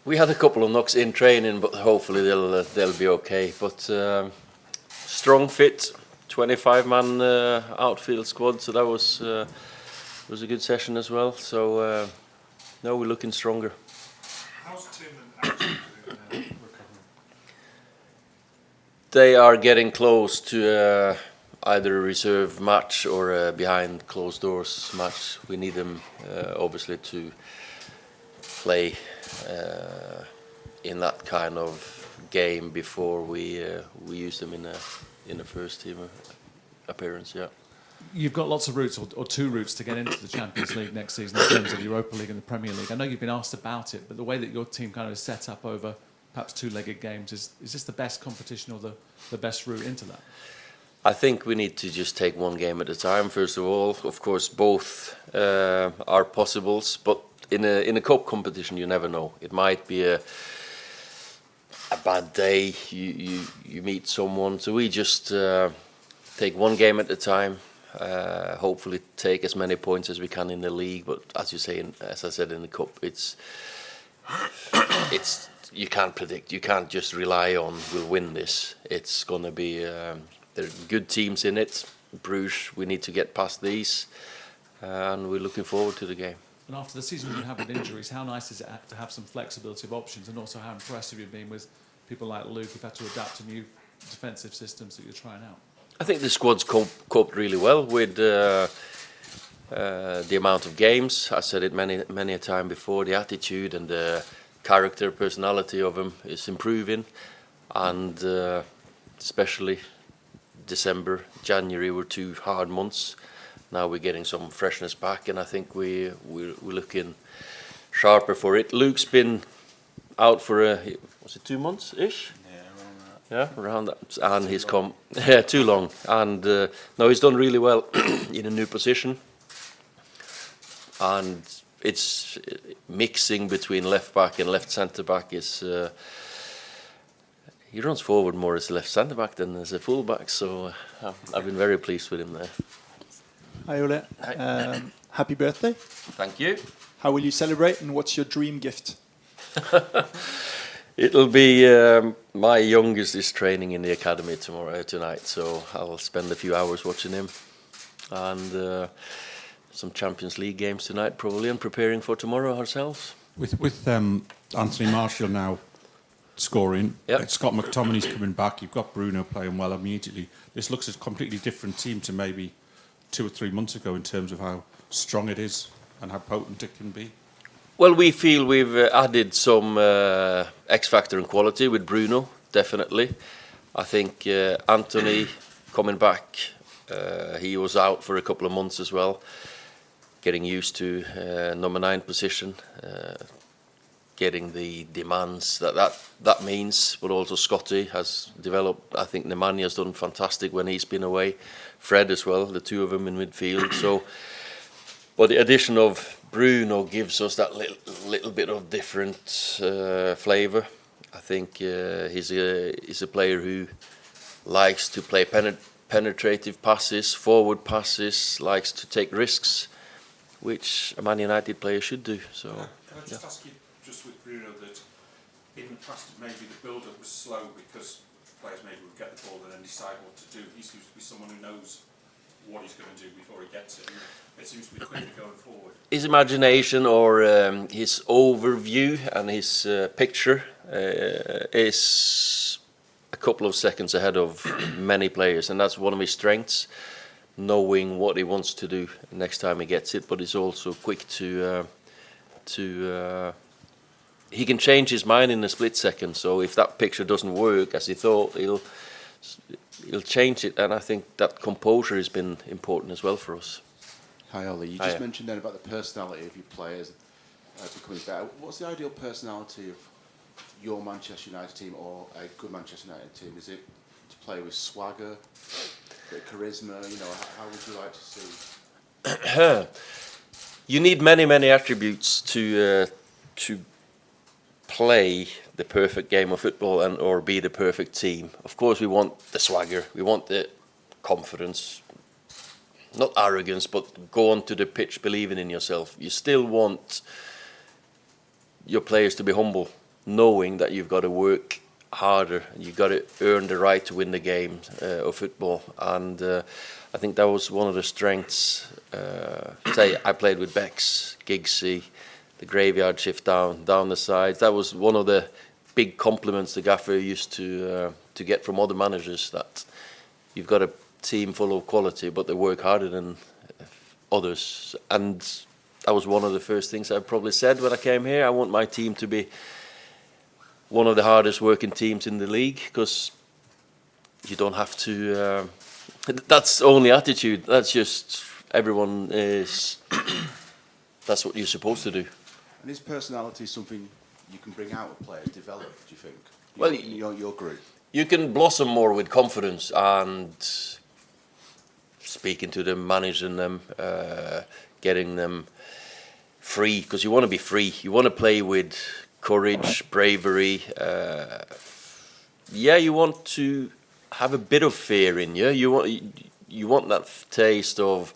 We had a couple of knocks in training, but hopefully they'll be okay. But strong fit, 25-man outfield squad, so that was a good session as well. So no, we're looking stronger. How's Tim and Anthony doing recovering? They are getting close to either a reserve match or a behind closed doors match. We need them obviously to play in that kind of game before we use them in a first team appearance. Yeah. You've got lots of routes, or two routes, to get into the Champions League next season in terms of the Europa League and the Premier League. I know you've been asked about it, but the way that your team kind of is set up over perhaps two-legged games, is this the best competition or the best route into that? I think we need to just take one game at a time. First of all, of course, both are possibles, but in a cup competition, you never know. It might be a bad day. You meet someone, so we just take one game at a time. Hopefully, take as many points as we can in the league. But as you say, as I said in the cup, it's you can't predict. You can't just rely on we'll win this. It's gonna be there are good teams in it. Bruges, we need to get past these, and we're looking forward to the game. And after the season you have with injuries, how nice is it to have some flexibility of options, and also how impressive you've been with people like Luke who've had to adapt to new defensive systems that you're trying out? I think the squad's coped really well with the amount of games. I said it many a time before. The attitude and the character, personality of them is improving, and especially December, January were 2 hard months. Now we're getting some freshness back, and I think we're looking sharper for it. Luke's been out for was it 2 months ish? Yeah, around that, and he's come too long, and no, he's done really well in a new position, and it's mixing between left back and left centre back is. He runs forward more as a left centre back than as a full back, so I've been very pleased with him there. Hi Ole. Hi. Happy birthday. Thank you. How will you celebrate, and what's your dream gift? It'll be my youngest is training in the academy tonight, so I'll spend a few hours watching him, and some Champions League games tonight probably, and preparing for tomorrow ourselves. With Anthony Martial now scoring, Yep. Scott McTominay's coming back, you've got Bruno playing well immediately. This looks a completely different team to maybe 2 or 3 months ago in terms of how strong it is and how potent it can be. Well, we feel we've added some X factor and quality with Bruno, definitely. I think Anthony coming back, he was out for a couple of months as well, getting used to number 9 position, getting the demands that means, but also Scotty has developed. I think Nemanja has done fantastic when he's been away. Fred as well, the two of them in midfield. So, but the addition of Bruno gives us that little bit of different flavour. I think he's a player who likes to play penetrative passes, forward passes, likes to take risks, which a Man United player should do. So, Can I just ask you, just with Bruno, that in the past maybe the build-up was slow because players maybe would get the ball and then decide what to do. He seems to be someone who knows what he's going to do before he gets it. And it seems to be quicker going forward. His imagination or his overview and his picture is a couple of seconds ahead of many players, and that's one of his strengths, knowing what he wants to do next time he gets it, but he's also quick to he can change his mind in a split second. So if that picture doesn't work as he thought, he'll change it, and I think that composure has been important as well for us. Hi Ole, you just mentioned then about the personality of your players becoming better. What's the ideal personality of your Manchester United team or a good Manchester United team? Is it to play with swagger, a bit of charisma? You know, how would you like to see? You need many attributes to play the perfect game of football or be the perfect team. Of course, we want the swagger, we want the confidence, not arrogance, but go onto the pitch believing in yourself. You still want your players to be humble knowing that you've got to work harder, you've got to earn the right to win the game of football. And I think that was one of the strengths. Say, I played with Bex, Giggsy, the graveyard shift down the sides. That was one of the big compliments the gaffer used to get from other managers, that you've got a team full of quality, but they work harder than others. And that was one of the first things I probably said when I came here. I want my team to be one of the hardest working teams in the league, because you don't have to. That's only attitude. That's just everyone is. That's what you're supposed to do. And is personality something you can bring out of players, develop? Do you think? Well, your group. You can blossom more with confidence and speaking to them, managing them, getting them free, because you want to be free. You want to play with courage, bravery. You want to have a bit of fear in you. You want that taste of,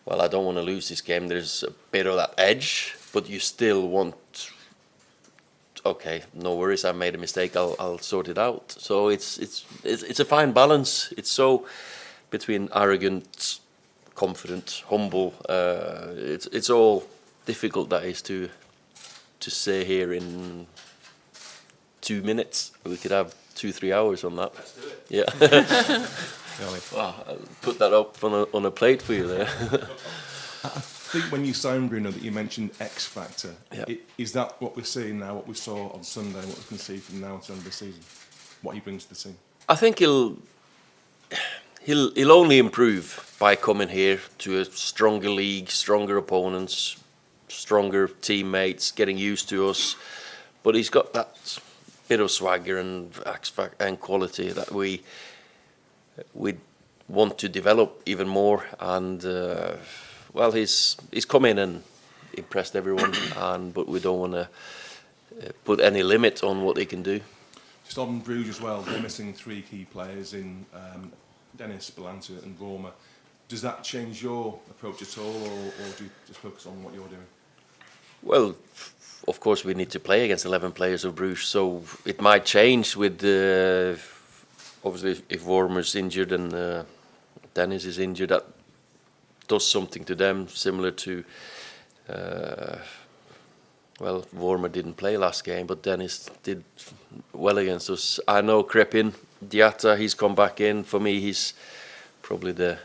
well, I don't want to lose this game. There's a bit of that edge, but you still want, okay, no worries, I made a mistake, I'll sort it out. So it's a fine balance. It's so between arrogant, confident, humble. It's all difficult, that is, to say here in 2 minutes. We could have 2-3 hours on that. Let's do it. Yeah. Wow, I'll put that up on a plate for you there. I think when you signed Bruno, that you mentioned X Factor. Yeah. Is that what we're seeing now, what we saw on Sunday, what we can see from now to the end of the season? What he brings to the team? I think he'll only improve by coming here to a stronger league, stronger opponents, stronger teammates, getting used to us. But he's got that bit of swagger and quality that we want to develop even more. And he's come in and impressed everyone, but we don't want to put any limit on what he can do. Just on Brugge as well, they're missing 3 key players in Dennis, Balanta and Vormer. Does that change your approach at all, or do you just focus on what you're doing? Well, of course we need to play against 11 players of Bruges, so it might change with obviously if Vormer's injured and Dennis is injured, that does something to them, similar to Vormer didn't play last game, but Dennis did well against us. I know Krepin, Diatta, he's come back in. For me, he's probably the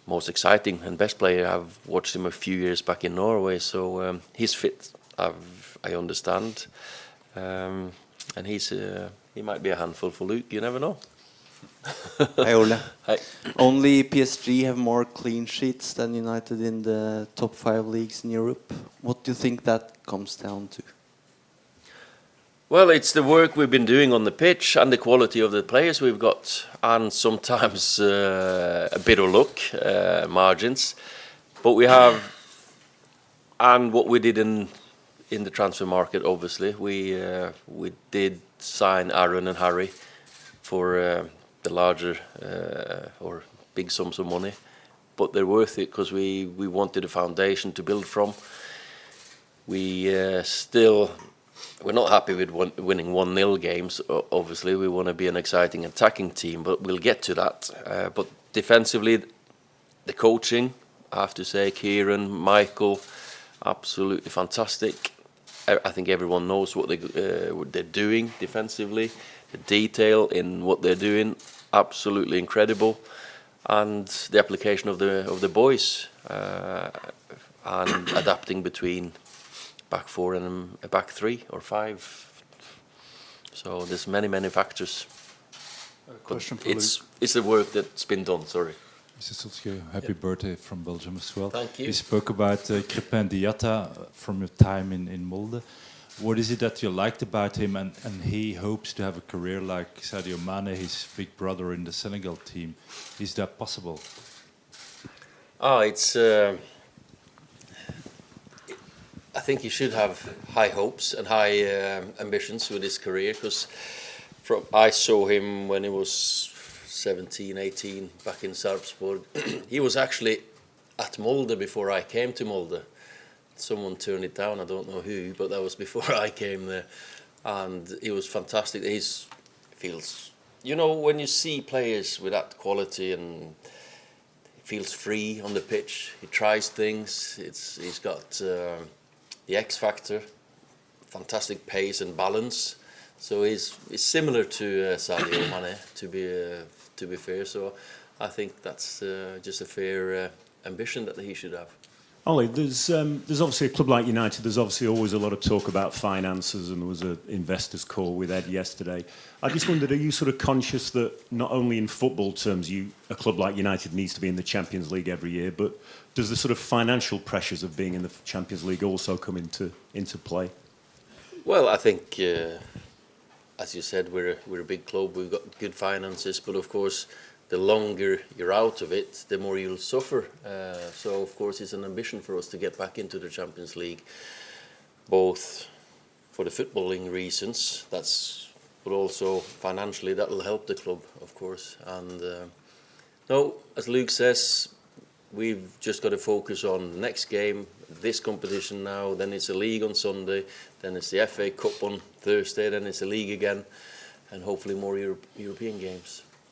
most exciting and best player. I've watched him a few years back in Norway, so he's fit. I understand, and he might be a handful for Luke. You never know. Hi Ole. Hi. Only PSG have more clean sheets than United in the top 5 leagues in Europe. What do you think that comes down to? Well, it's the work we've been doing on the pitch and the quality of the players we've got, and sometimes a bit of luck, margins. But we have, and what we did in the transfer market, obviously, we did sign Aaron and Harry for the larger or big sums of money, but they're worth it because we wanted a foundation to build from. We're not happy with winning 1-0 games, obviously. We want to be an exciting attacking team, but we'll get to that. But defensively, the coaching, I have to say, Kieran, Michael, absolutely fantastic. I think everyone knows what they're doing defensively. The detail in what they're doing, absolutely incredible. And the application of the boys and adapting between back 4 and a back 3 or 5. So there's many factors. Question for It's the work that's been done. Sorry. Mr. Solskjaer, happy birthday from Belgium as well. Thank you. You spoke about Crépin Diatta from your time in Molde. What is it that you liked about him, and he hopes to have a career like Sadio Mane, his big brother in the Senegal team? Is that possible? It's. I think he should have high hopes and high ambitions with his career, because I saw him when he was 17, 18 back in Sarpsborg. He was actually at Molde before I came to Molde, someone turned it down. I don't know who, but that was before I came there, and he was fantastic. He feels, you know, when you see players with that quality and he feels free on the pitch. He tries things. He's got the X factor, fantastic pace and balance. So he's similar to Sadio Mane, to be fair. So I think that's just a fair ambition that he should have. Ole, there's obviously a club like United, there's obviously always a lot of talk about finances, and there was an investors call with Ed yesterday. I just wondered, are you sort of conscious that not only in football terms a club like United needs to be in the Champions League every year, but does the sort of financial pressures of being in the Champions League also come into play? Well, I think, as you said, we're a big club, we've got good finances, but of course, the longer you're out of it, the more you'll suffer. So, of course, it's an ambition for us to get back into the Champions League, both for the footballing reasons, but also financially, that will help the club, of course. And no, as Luke says, we've just got to focus on the next game, this competition now, then it's a league on Sunday, then it's the FA Cup on Thursday, then it's a league again, and hopefully more European games.